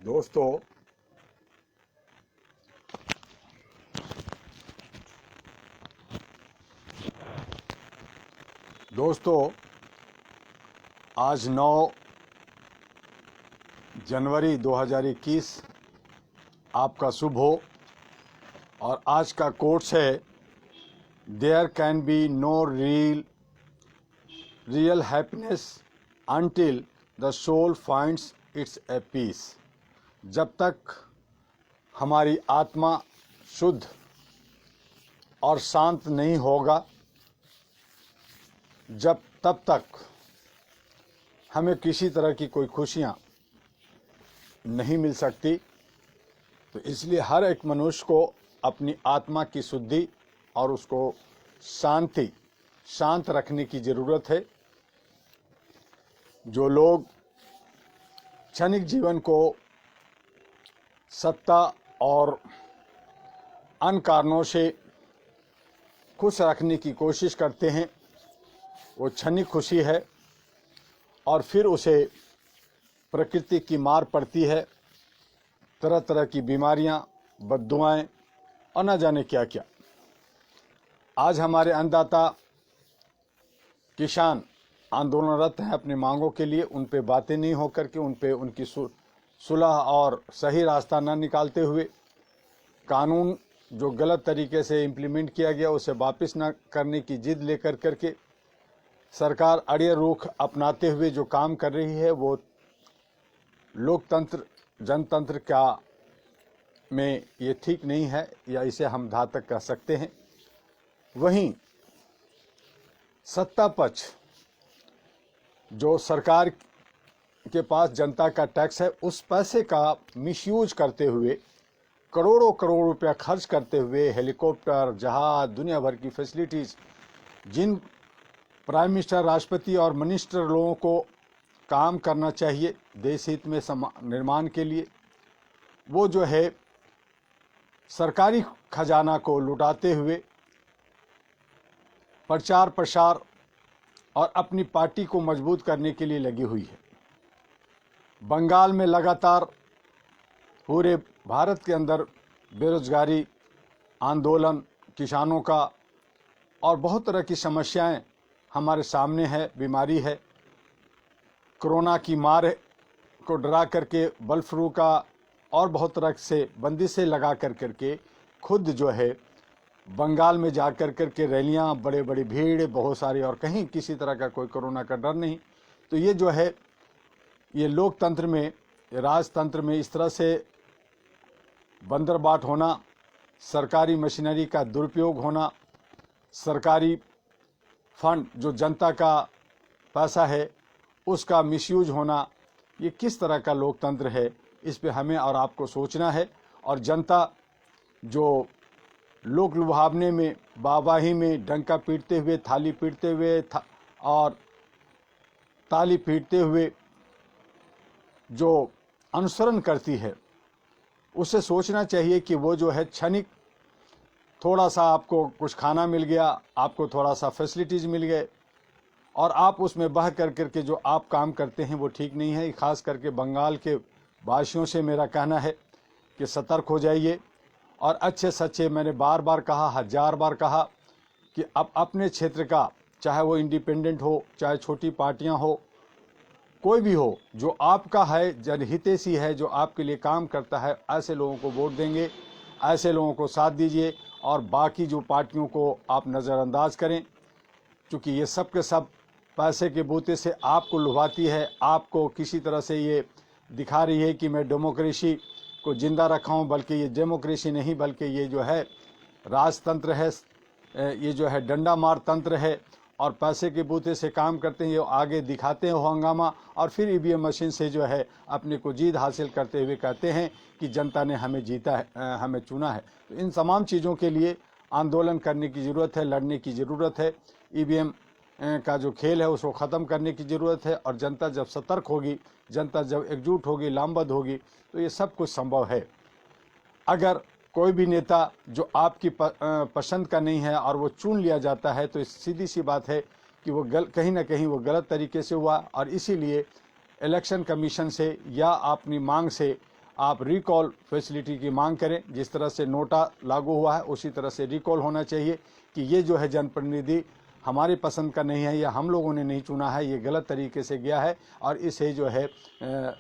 दोस्तों, आज 9 जनवरी 2021 आपका शुभ हो। और आज का कोट्स है, there can be no real happiness until the soul finds its a peace. जब तक हमारी आत्मा शुद्ध और शांत नहीं होगा, तब तक हमें किसी तरह की कोई खुशियां नहीं मिल सकती। तो इसलिए हर एक मनुष्य को अपनी आत्मा की शुद्धि और उसको शांत रखने की ज़रूरत है। जो लोग क्षणिक जीवन को सत्ता और अन्य कारणों से खुश रखने की कोशिश करते हैं, वो क्षणिक खुशी है और फिर उसे प्रकृति की मार पड़ती है। तरह तरह की बीमारियां, बद्दुआएं और न जाने क्या क्या। आज हमारे अन्नदाता किसान आंदोलनरत हैं अपनी मांगों के लिए। उन पे बातें नहीं होकर के, उन पे उनकी सुलह और सही रास्ता न निकालते हुए, कानून जो गलत तरीके से इम्प्लीमेंट किया गया उसे वापस न करने की जिद लेकर करके सरकार अड़ियल रुख अपनाते हुए जो काम कर रही है, वो लोकतंत्र जनतंत्र का में ये ठीक नहीं है, या इसे हम घातक कह सकते हैं। वहीं सत्ता पक्ष जो सरकार के पास जनता का टैक्स है, उस पैसे का मिसयूज करते हुए करोड़ों करोड़ रुपया खर्च करते हुए हेलीकॉप्टर, जहाज, दुनिया भर की फैसिलिटीज़, जिन प्राइम मिनिस्टर, राष्ट्रपति और मिनिस्टर लोगों को काम करना चाहिए देश हित में निर्माण के लिए, वो जो है सरकारी खजाना को लुटाते हुए प्रचार प्रसार और अपनी पार्टी को मजबूत करने के लिए लगी हुई है। बंगाल में लगातार पूरे भारत के अंदर बेरोजगारी आंदोलन, किसानों का और बहुत तरह की समस्याएं हमारे सामने है। बीमारी है, कोरोना की मार को डरा करके बर्ड फ्लू का और बहुत तरह से बंदिशें लगा करके खुद जो है बंगाल में जा करके रैलियां, बड़े बड़ी भीड़, बहुत सारी, और कहीं किसी तरह का कोई कोरोना का डर नहीं। तो ये जो है, ये लोकतंत्र में, राजतंत्र में इस तरह से बंदरबाट होना, सरकारी मशीनरी का दुरुपयोग होना, सरकारी फंड जो जनता का पैसा है उसका मिसयूज होना, ये किस तरह का लोकतंत्र है, इस पे हमें और आपको सोचना है। और जनता जो लोक लुभावने में, वाहवाही में डंका पीटते हुए, थाली पीटते हुए और ताली पीटते हुए जो अनुसरण करती है, उसे सोचना चाहिए कि वो जो है क्षणिक, थोड़ा सा आपको कुछ खाना मिल गया, आपको थोड़ा सा फैसिलिटीज़ मिल गए और आप उसमें बह करके जो आप काम करते हैं वो ठीक नहीं है। खास करके बंगाल के वासियों से मेरा कहना है कि सतर्क हो जाइए और अच्छे सच्चे, मैंने बार बार कहा, 1000 बार कहा कि अब अपने क्षेत्र का, चाहे वो इंडिपेंडेंट हो, चाहे छोटी पार्टियां हो, कोई भी हो, जो आपका है, जनहितैषी है, जो आपके लिए काम करता है, ऐसे लोगों को वोट देंगे, ऐसे लोगों को साथ दीजिए और बाकी जो पार्टियों को आप नज़रअंदाज करें, क्योंकि ये सब के सब पैसे के बूते से आपको लुभाती है। आपको किसी तरह से ये दिखा रही है कि मैं डेमोक्रेसी को जिंदा रखा हूँ, बल्कि ये डेमोक्रेसी नहीं, बल्कि ये जो है राजतंत्र है, ये जो है डंडा मार तंत्र है और पैसे के बूते से काम करते हैं। ये आगे दिखाते हैं हंगामा और फिर ईवीएम मशीन से जो है अपने को जीत हासिल करते हुए कहते हैं कि जनता ने हमें जीता है, हमें चुना है। तो इन तमाम चीज़ों के लिए आंदोलन करने की ज़रूरत है, लड़ने की ज़रूरत है। ईवीएम का जो खेल है उसको ख़त्म करने की ज़रूरत है और जनता जब सतर्क होगी, जनता जब एकजुट होगी, लामबद्ध होगी, तो ये सब कुछ संभव है। अगर कोई भी नेता जो आपकी पसंद का नहीं है और वो चुन लिया जाता है, तो सीधी सी बात है कि वो कहीं ना कहीं वो गलत तरीके से हुआ और इसीलिए इलेक्शन कमीशन से या अपनी मांग से आप रिकॉल फैसिलिटी की मांग करें। जिस तरह से नोटा लागू हुआ है उसी तरह से रिकॉल होना चाहिए कि ये जो है जनप्रतिनिधि हमारी पसंद का नहीं है या हम लोगों ने नहीं चुना है, ये गलत तरीके से गया है और इसे जो है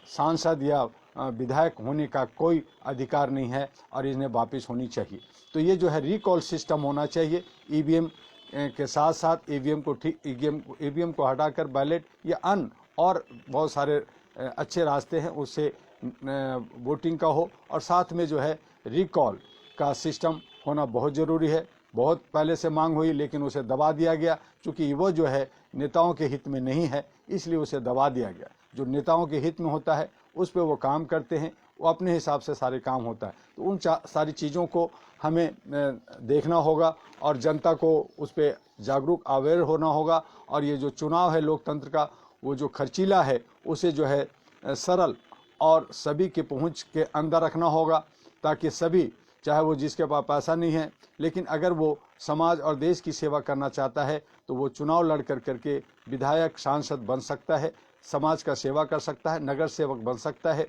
सांसद या विधायक होने का कोई अधिकार नहीं है और इन्हें वापस होनी चाहिए। तो ये जो है रिकॉल सिस्टम होना चाहिए। ईवीएम के साथ साथ ईवीएम को हटाकर बैलेट या अन्य और बहुत सारे अच्छे रास्ते हैं उससे वोटिंग का हो, और साथ में जो है रिकॉल का सिस्टम होना बहुत ज़रूरी है। बहुत पहले से मांग हुई लेकिन उसे दबा दिया गया, क्योंकि वो जो है नेताओं के हित में नहीं है, इसलिए उसे दबा दिया गया। जो नेताओं के हित में होता है उस पर वो काम करते हैं, वो अपने हिसाब से सारे काम होता है। तो उन सारी चीज़ों को हमें देखना होगा और जनता को उस पर जागरूक अवेयर होना होगा। और ये जो चुनाव है लोकतंत्र का, वो जो खर्चीला है उसे जो है सरल और सभी के पहुंच के अंदर रखना होगा, ताकि सभी, चाहे वो जिसके पास पैसा नहीं है लेकिन अगर वो समाज और देश की सेवा करना चाहता है तो वो चुनाव लड़ करके विधायक सांसद बन सकता है, समाज का सेवा कर सकता है, नगर सेवक बन सकता है।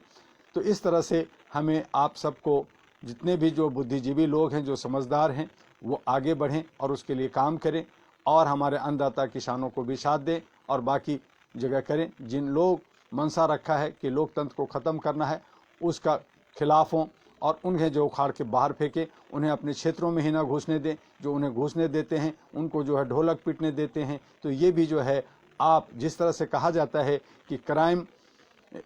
तो इस तरह से हमें आप सबको, जितने भी जो बुद्धिजीवी लोग हैं, जो समझदार हैं, वो आगे बढ़ें और उसके लिए काम करें और हमारे अन्नदाता किसानों को भी साथ दें और बाकी जगह करें। जिन लोग मंशा रखा है कि लोकतंत्र को ख़त्म करना है उसका खिलाफ हों और उन्हें जो उखाड़ के बाहर फेंके, उन्हें अपने क्षेत्रों में ही ना घुसने दें। जो उन्हें घुसने देते हैं उनको जो है ढोलक पीटने देते हैं। तो ये भी जो है, आप जिस तरह से कहा जाता है कि क्राइम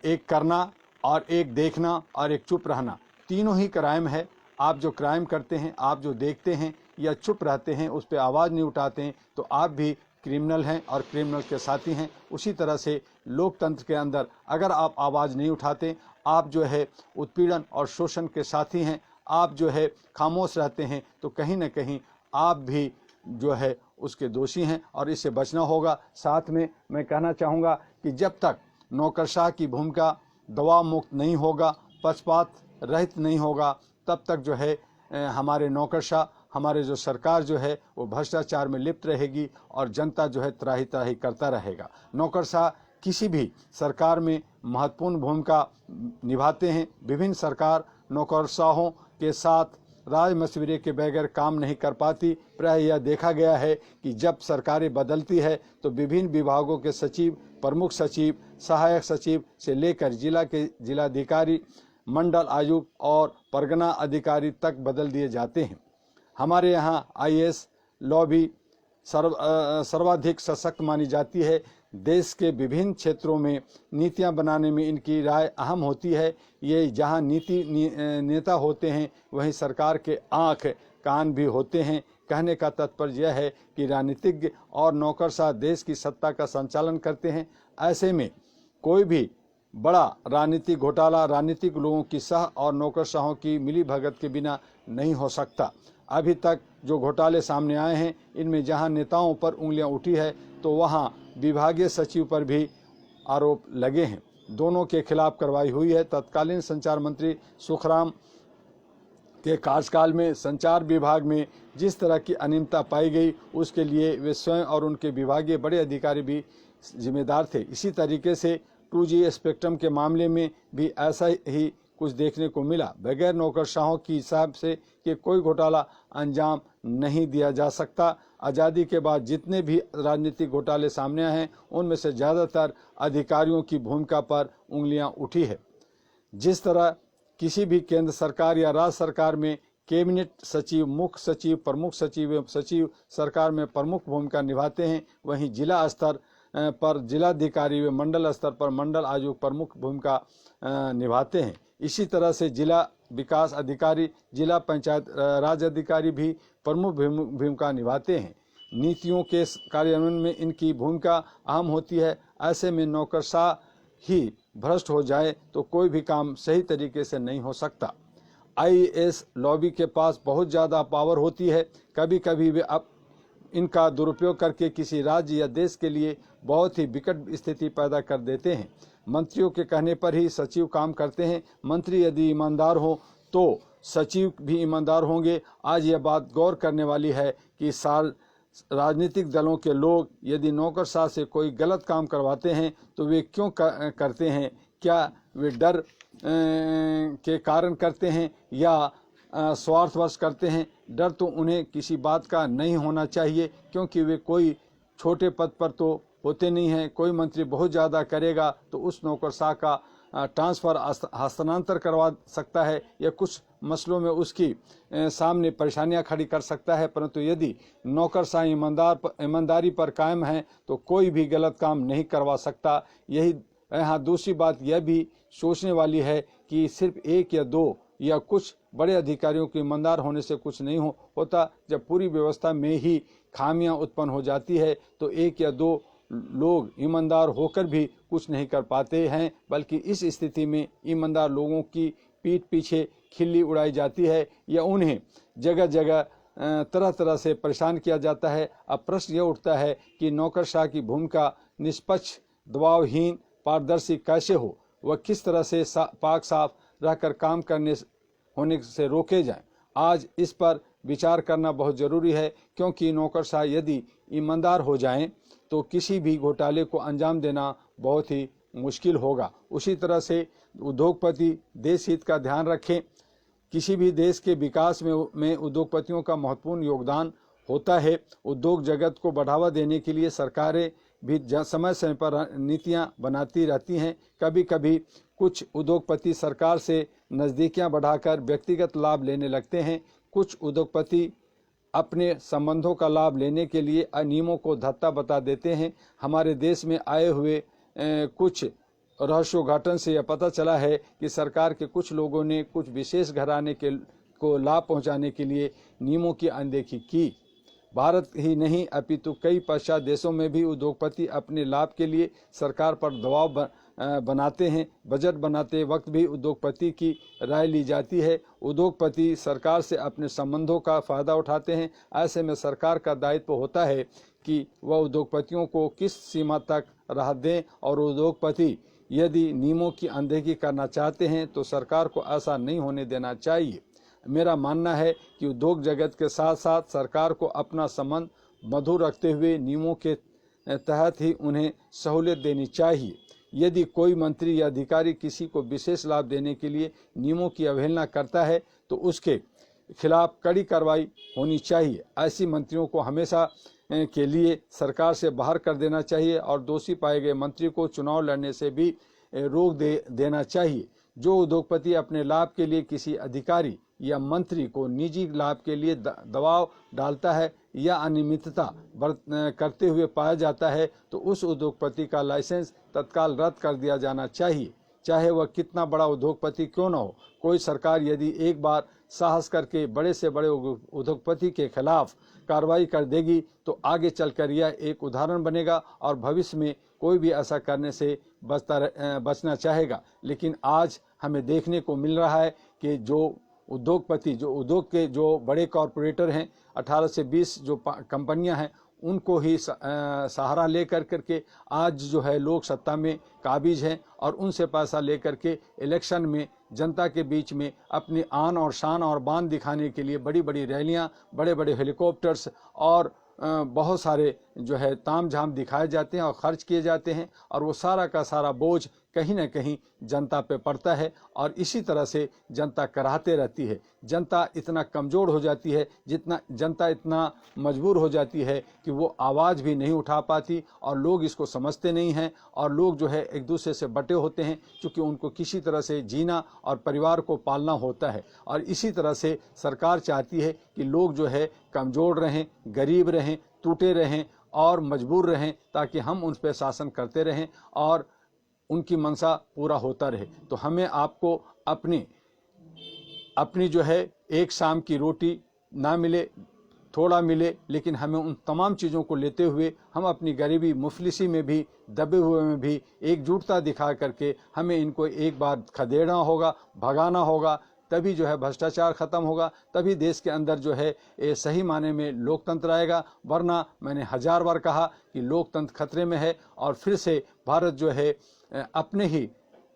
एक करना और एक देखना और एक चुप रहना, तीनों ही क्राइम है। आप जो क्राइम करते हैं, आप जो देखते हैं या चुप रहते हैं, उस पर आवाज़ नहीं उठाते हैं, तो आप भी क्रिमिनल हैं और क्रिमिनल के साथी हैं। उसी तरह से लोकतंत्र के अंदर अगर आप आवाज़ नहीं उठाते, आप जो है उत्पीड़न और शोषण के साथी हैं, आप जो है खामोश रहते हैं, तो कहीं ना कहीं आप भी जो है उसके दोषी हैं और इससे बचना होगा। साथ में मैं कहना चाहूँगा कि जब तक नौकरशाह की भूमिका दबाव मुक्त नहीं होगा, पक्षपात रहित नहीं होगा, तब तक जो है हमारे नौकरशाह, हमारे जो सरकार जो है वो भ्रष्टाचार में लिप्त रहेगी और जनता जो है त्राही त्राही करता रहेगा। नौकरशाह किसी भी सरकार में महत्वपूर्ण भूमिका निभाते हैं। विभिन्न सरकार नौकरशाहों के साथ राय मशविरे के बगैर काम नहीं कर पाती। प्रायः यह देखा गया है कि जब सरकारें बदलती है तो विभिन्न विभागों के सचिव, प्रमुख सचिव, सहायक सचिव से लेकर जिला के जिलाधिकारी, मंडल आयुक्त और परगना अधिकारी तक बदल दिए जाते हैं। हमारे यहाँ आईएएस लॉ भी सर्वाधिक सशक्त मानी जाती है। देश के विभिन्न क्षेत्रों में नीतियां बनाने में इनकी राय अहम होती है। ये जहां नेता होते हैं वहीं सरकार के आँख कान भी होते हैं। कहने का तात्पर्य यह है कि राजनीतिज्ञ और नौकरशाह देश की सत्ता का संचालन करते हैं। ऐसे में कोई भी बड़ा राजनीतिक घोटाला राजनीतिक लोगों की सह और नौकरशाहों की मिली भगत के बिना नहीं हो सकता। अभी तक जो घोटाले सामने आए हैं, इनमें जहां नेताओं पर उंगलियां उठी है तो वहां विभागीय सचिव पर भी आरोप लगे हैं। दोनों के खिलाफ कार्रवाई हुई है। तत्कालीन संचार मंत्री सुखराम के कार्यकाल में संचार विभाग में जिस तरह की अनियमितता पाई गई, उसके लिए वे स्वयं और उनके विभागीय बड़े अधिकारी भी जिम्मेदार थे। इसी तरीके से 2G स्पेक्ट्रम के मामले में भी ऐसा ही कुछ देखने को मिला। बगैर नौकरशाहों की हिसाब से कि कोई घोटाला अंजाम नहीं दिया जा सकता। आज़ादी के बाद जितने भी राजनीतिक घोटाले सामने आए हैं, उनमें से ज़्यादातर अधिकारियों की भूमिका पर उंगलियां उठी है। जिस तरह किसी भी केंद्र सरकार या राज्य सरकार में कैबिनेट सचिव, मुख्य सचिव, प्रमुख सचिव एवं सचिव सरकार में प्रमुख भूमिका निभाते हैं, वहीं जिला स्तर पर जिलाधिकारी व मंडल स्तर पर मंडल आयुक्त प्रमुख भूमिका निभाते हैं। इसी तरह से जिला विकास अधिकारी, जिला पंचायत राज अधिकारी भी प्रमुख भूमिका निभाते हैं। नीतियों के कार्यान्वयन में इनकी भूमिका अहम होती है। ऐसे में नौकरशाह ही भ्रष्ट हो जाए तो कोई भी काम सही तरीके से नहीं हो सकता। आईएएस लॉबी के पास बहुत ज़्यादा पावर होती है। कभी कभी वे अब इनका दुरुपयोग करके किसी राज्य या देश के लिए बहुत ही विकट स्थिति पैदा कर देते हैं। मंत्रियों के कहने पर ही सचिव काम करते हैं। मंत्री यदि ईमानदार हो तो सचिव भी ईमानदार होंगे। आज यह बात गौर करने वाली है कि राजनीतिक दलों के लोग यदि नौकरशाह से कोई गलत काम करवाते हैं तो वे क्यों करते हैं? क्या वे डर के कारण करते हैं या स्वार्थवश करते हैं। डर तो उन्हें किसी बात का नहीं होना चाहिए, क्योंकि वे कोई छोटे पद पर तो होते नहीं हैं। कोई मंत्री बहुत ज़्यादा करेगा तो उस नौकरशाह का ट्रांसफ़र हस्तांतर करवा सकता है या कुछ मसलों में उसकी सामने परेशानियां खड़ी कर सकता है। परंतु यदि नौकरशाह ईमानदारी पर कायम है तो कोई भी गलत काम नहीं करवा सकता। यही यहाँ दूसरी बात यह भी सोचने वाली है कि सिर्फ एक या दो या कुछ बड़े अधिकारियों के ईमानदार होने से कुछ नहीं होता। जब पूरी व्यवस्था में ही खामियां उत्पन्न हो जाती है तो एक या दो लोग ईमानदार होकर भी कुछ नहीं कर पाते हैं, बल्कि इस स्थिति में ईमानदार लोगों की पीठ पीछे खिल्ली उड़ाई जाती है या उन्हें जगह जगह तरह तरह से परेशान किया जाता है। अब प्रश्न यह उठता है कि नौकरशाह की भूमिका निष्पक्ष, दबावहीन, पारदर्शी कैसे हो, वह किस तरह से पाक साफ रहकर काम होने से रोके जाएं। आज इस पर विचार करना बहुत ज़रूरी है, क्योंकि नौकरशाह यदि ईमानदार हो जाएं तो किसी भी घोटाले को अंजाम देना बहुत ही मुश्किल होगा। उसी तरह से उद्योगपति देश हित का ध्यान रखें। किसी भी देश के विकास में उद्योगपतियों का महत्वपूर्ण योगदान होता है। उद्योग जगत को बढ़ावा देने के लिए सरकारें भी समय समय पर नीतियां बनाती रहती हैं। कभी कभी कुछ उद्योगपति सरकार से नज़दीकियां बढ़ाकर व्यक्तिगत लाभ लेने लगते हैं। कुछ उद्योगपति अपने संबंधों का लाभ लेने के लिए नियमों को धत्ता बता देते हैं। हमारे देश में आए हुए कुछ रहस्योद्घाटन से यह पता चला है कि सरकार के कुछ लोगों ने कुछ विशेष घराने को लाभ पहुंचाने के लिए नियमों की अनदेखी की। भारत ही नहीं अपितु कई पश्चात देशों में भी उद्योगपति अपने लाभ के लिए सरकार पर दबाव बनाते हैं। बजट बनाते वक्त भी उद्योगपति की राय ली जाती है। उद्योगपति सरकार से अपने संबंधों का फायदा उठाते हैं। ऐसे में सरकार का दायित्व होता है कि वह उद्योगपतियों को किस सीमा तक राहत दें, और उद्योगपति यदि नियमों की अनदेखी करना चाहते हैं तो सरकार को ऐसा नहीं होने देना चाहिए। मेरा मानना है कि उद्योग जगत के साथ साथ सरकार को अपना संबंध मधुर रखते हुए नियमों के तहत ही उन्हें सहूलियत देनी चाहिए। यदि कोई मंत्री या अधिकारी किसी को विशेष लाभ देने के लिए नियमों की अवहेलना करता है तो उसके खिलाफ कड़ी कार्रवाई होनी चाहिए। ऐसी मंत्रियों को हमेशा के लिए सरकार से बाहर कर देना चाहिए और दोषी पाए गए मंत्री को चुनाव लड़ने से भी रोक देना चाहिए। जो उद्योगपति अपने लाभ के लिए किसी अधिकारी या मंत्री को निजी लाभ के लिए दबाव डालता है या अनियमितता करते हुए पाया जाता है तो उस उद्योगपति का लाइसेंस तत्काल रद्द कर दिया जाना चाहिए, चाहे वह कितना बड़ा उद्योगपति क्यों न हो। कोई सरकार यदि एक बार साहस करके बड़े से बड़े उद्योगपति के खिलाफ कार्रवाई कर देगी तो आगे चलकर यह एक उदाहरण बनेगा और भविष्य में कोई भी ऐसा करने से बचना चाहेगा। लेकिन आज हमें देखने को मिल रहा है कि जो उद्योगपति, जो उद्योग के जो बड़े कॉरपोरेटर हैं, 18 से 20 जो कंपनियां हैं, उनको ही सहारा लेकर करके आज जो है लोग सत्ता में काबिज हैं और उनसे पैसा लेकर के इलेक्शन में जनता के बीच में अपनी आन और शान और बान दिखाने के लिए बड़ी बड़ी रैलियां, बड़े बड़े हेलीकॉप्टर्स और बहुत सारे जो है ताम झाम दिखाए जाते हैं और खर्च किए जाते हैं, और वो सारा का सारा बोझ कहीं ना कहीं जनता पे पड़ता है और इसी तरह से जनता कराहते रहती है। जनता इतना कमज़ोर हो जाती है, जनता इतना मजबूर हो जाती है कि वो आवाज़ भी नहीं उठा पाती और लोग इसको समझते नहीं हैं और लोग जो है एक दूसरे से बटे होते हैं, क्योंकि उनको किसी तरह से जीना और परिवार को पालना होता है। और इसी तरह से सरकार चाहती है कि लोग जो है कमज़ोर रहें, गरीब रहें, टूटे रहें और मजबूर रहें, ताकि हम उन पर शासन करते रहें और उनकी मंशा पूरा होता रहे। तो हमें आपको अपनी जो है एक शाम की रोटी ना मिले, थोड़ा मिले, लेकिन हमें उन तमाम चीज़ों को लेते हुए हम अपनी गरीबी मुफलिसी में भी, दबे हुए में भी एकजुटता दिखा करके हमें इनको एक बार खदेड़ना होगा, भगाना होगा। तभी जो है भ्रष्टाचार खत्म होगा, तभी देश के अंदर जो है ये सही माने में लोकतंत्र आएगा। वरना मैंने 1000 बार कहा कि लोकतंत्र खतरे में है और फिर से भारत जो है अपने ही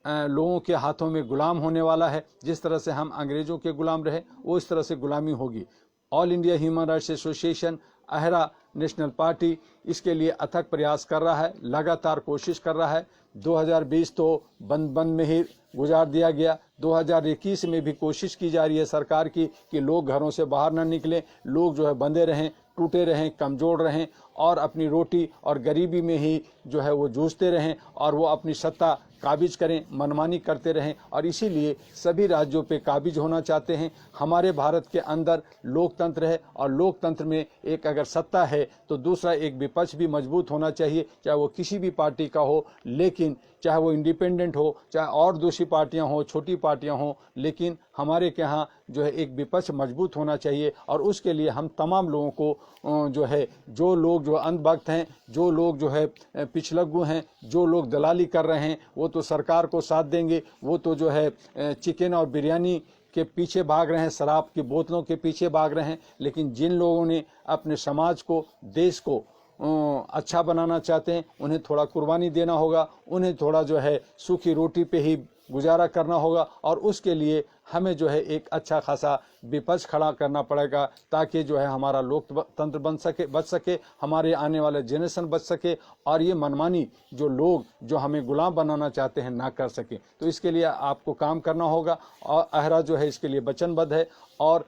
लोगों के हाथों में गुलाम होने वाला है। जिस तरह से हम अंग्रेज़ों के गुलाम रहे वो इस तरह से गुलामी होगी। All India Human Rights Association अहरा नेशनल पार्टी इसके लिए अथक प्रयास कर रहा है, लगातार कोशिश कर रहा है। 2020 तो बंद में ही गुजार दिया गया। 2021 में भी कोशिश की जा रही है सरकार की कि लोग घरों से बाहर न निकलें, लोग जो है बंधे रहें, टूटे रहें, कमज़ोर रहें और अपनी रोटी और गरीबी में ही जो है वो जूझते रहें और वो अपनी सत्ता काबिज करें, मनमानी करते रहें। और इसीलिए सभी राज्यों पे काबिज होना चाहते हैं। हमारे भारत के अंदर लोकतंत्र है और लोकतंत्र में एक अगर सत्ता है तो दूसरा एक विपक्ष भी मजबूत होना चाहिए, चाहे वो किसी भी पार्टी का हो, लेकिन चाहे वो इंडिपेंडेंट हो, चाहे और दूसरी पार्टियां हो, छोटी पार्टियां हो, लेकिन हमारे के यहाँ जो है एक विपक्ष मजबूत होना चाहिए। और उसके लिए हम तमाम लोगों को जो है, जो लोग जो अंधभक्त हैं, जो लोग जो है पिछलग्गू हैं, जो लोग दलाली कर रहे हैं, वो तो सरकार को साथ देंगे, वो तो जो है चिकन और बिरयानी के पीछे भाग रहे हैं, शराब की बोतलों के पीछे भाग रहे हैं। लेकिन जिन लोगों ने अपने समाज को, देश को अच्छा बनाना चाहते हैं, उन्हें थोड़ा कुर्बानी देना होगा, उन्हें थोड़ा जो है सूखी रोटी पे ही गुजारा करना होगा। और उसके लिए हमें जो है एक अच्छा खासा विपक्ष खड़ा करना पड़ेगा, ताकि जो है हमारा लोकतंत्र बच सके, हमारे आने वाले जनरेशन बच सके और ये मनमानी जो लोग जो हमें गुलाम बनाना चाहते हैं ना कर सके। तो इसके लिए आपको काम करना होगा और अहरा जो है इसके लिए वचनबद्ध है। और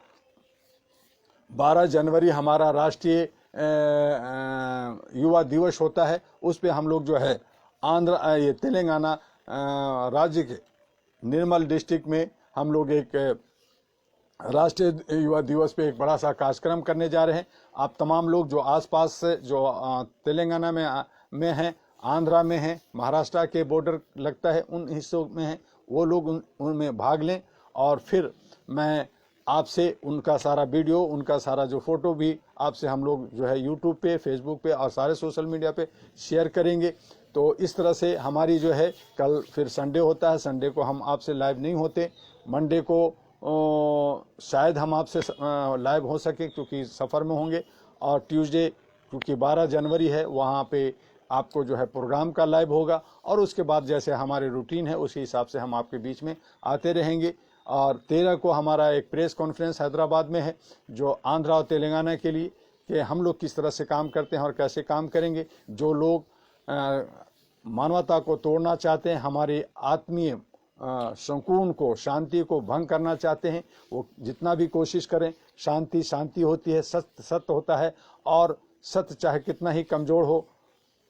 12 जनवरी हमारा राष्ट्रीय युवा दिवस होता है, उस पे हम लोग जो है ये तेलंगाना राज्य के निर्मल डिस्ट्रिक्ट में हम लोग एक राष्ट्रीय युवा दिवस पे एक बड़ा सा कार्यक्रम करने जा रहे हैं। आप तमाम लोग जो आसपास से जो तेलंगाना में हैं, आंध्रा में हैं, महाराष्ट्र के बॉर्डर लगता है उन हिस्सों में हैं, वो लोग उनमें भाग लें। और फिर मैं आपसे उनका सारा वीडियो, उनका सारा जो फोटो भी आपसे हम लोग जो है यूट्यूब पे, फेसबुक पे और सारे सोशल मीडिया पे शेयर करेंगे। तो इस तरह से हमारी जो है, कल फिर संडे होता है, संडे को हम आपसे लाइव नहीं होते, मंडे को शायद हम आपसे लाइव हो सके क्योंकि सफ़र में होंगे। और ट्यूसडे क्योंकि 12 जनवरी है, वहाँ पे आपको जो है प्रोग्राम का लाइव होगा। और उसके बाद जैसे हमारे रूटीन है उसी हिसाब से हम आपके बीच में आते रहेंगे। और 13 को हमारा एक प्रेस कॉन्फ्रेंस हैदराबाद में है, जो आंध्रा और तेलंगाना के लिए, कि हम लोग किस तरह से काम करते हैं और कैसे काम करेंगे। जो लोग मानवता को तोड़ना चाहते हैं, हमारे आत्मीय सुकून को, शांति को भंग करना चाहते हैं, वो जितना भी कोशिश करें, शांति होती है, सत्य होता है। और सत्य चाहे कितना ही कमज़ोर हो,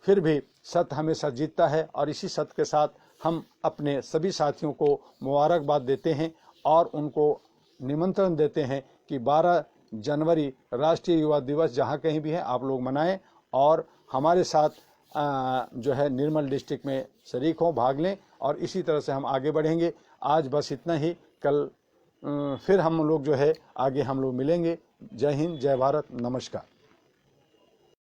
फिर भी सत्य हमेशा जीतता है। और इसी सत्य के साथ हम अपने सभी साथियों को मुबारकबाद देते हैं और उनको निमंत्रण देते हैं कि 12 जनवरी राष्ट्रीय युवा दिवस जहाँ कहीं भी है आप लोग मनाएं और हमारे साथ जो है निर्मल डिस्ट्रिक्ट में शरीक हों, भाग लें। और इसी तरह से हम आगे बढ़ेंगे। आज बस इतना ही, कल फिर हम लोग जो है आगे हम लोग मिलेंगे। जय हिंद, जय भारत, नमस्कार।